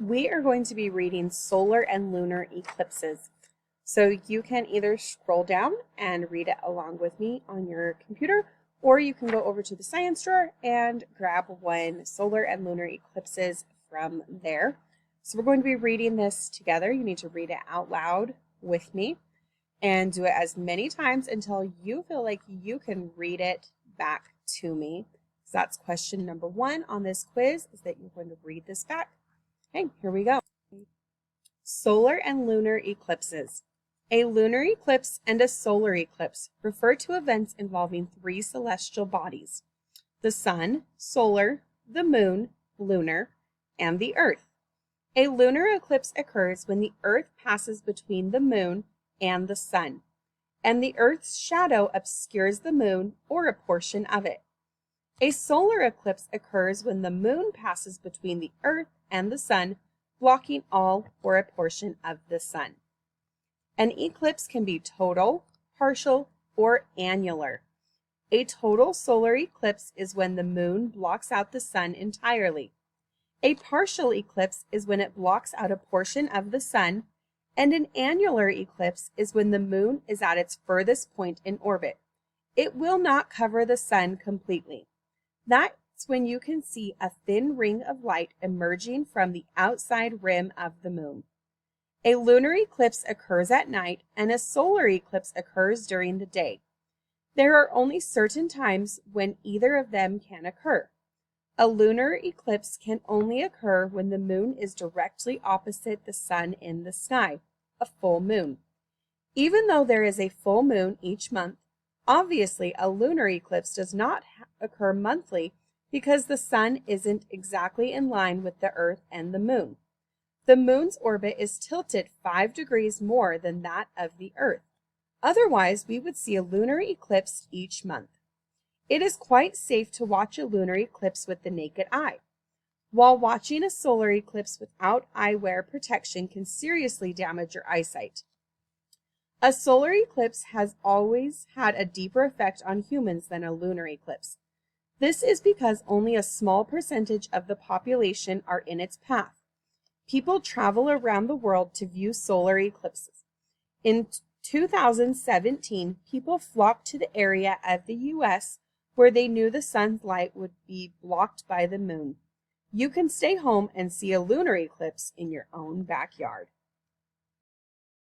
We are going to be reading solar and lunar eclipses. So you can either scroll down and read it along with me on your computer, or you can go over to the science drawer and grab one solar and lunar eclipses from there. So we're going to be reading this together. You need to read it out loud with me and do it as many times until you feel like you can read it back to me. So that's question number 1 on this quiz, is that you're going to read this back. Okay, here we go. Solar and lunar eclipses. A lunar eclipse and a solar eclipse refer to events involving 3 celestial bodies: the sun, solar; the moon, lunar; and the earth. A lunar eclipse occurs when the earth passes between the moon and the sun, and the earth's shadow obscures the moon or a portion of it. A solar eclipse occurs when the moon passes between the earth and the sun, blocking all or a portion of the sun. An eclipse can be total, partial, or annular. A total solar eclipse is when the moon blocks out the sun entirely. A partial eclipse is when it blocks out a portion of the sun, and an annular eclipse is when the moon is at its furthest point in orbit. It will not cover the sun completely. That's when you can see a thin ring of light emerging from the outside rim of the moon. A lunar eclipse occurs at night, and a solar eclipse occurs during the day. There are only certain times when either of them can occur. A lunar eclipse can only occur when the moon is directly opposite the sun in the sky, a full moon. Even though there is a full moon each month, obviously a lunar eclipse does not occur monthly because the sun isn't exactly in line with the earth and the moon. The moon's orbit is tilted 5 degrees more than that of the earth. Otherwise, we would see a lunar eclipse each month. It is quite safe to watch a lunar eclipse with the naked eye, while watching a solar eclipse without eyewear protection can seriously damage your eyesight. A solar eclipse has always had a deeper effect on humans than a lunar eclipse. This is because only a small percentage of the population are in its path. People travel around the world to view solar eclipses. In 2017, people flocked to the area of the U.S. where they knew the sun's light would be blocked by the moon. You can stay home and see a lunar eclipse in your own backyard.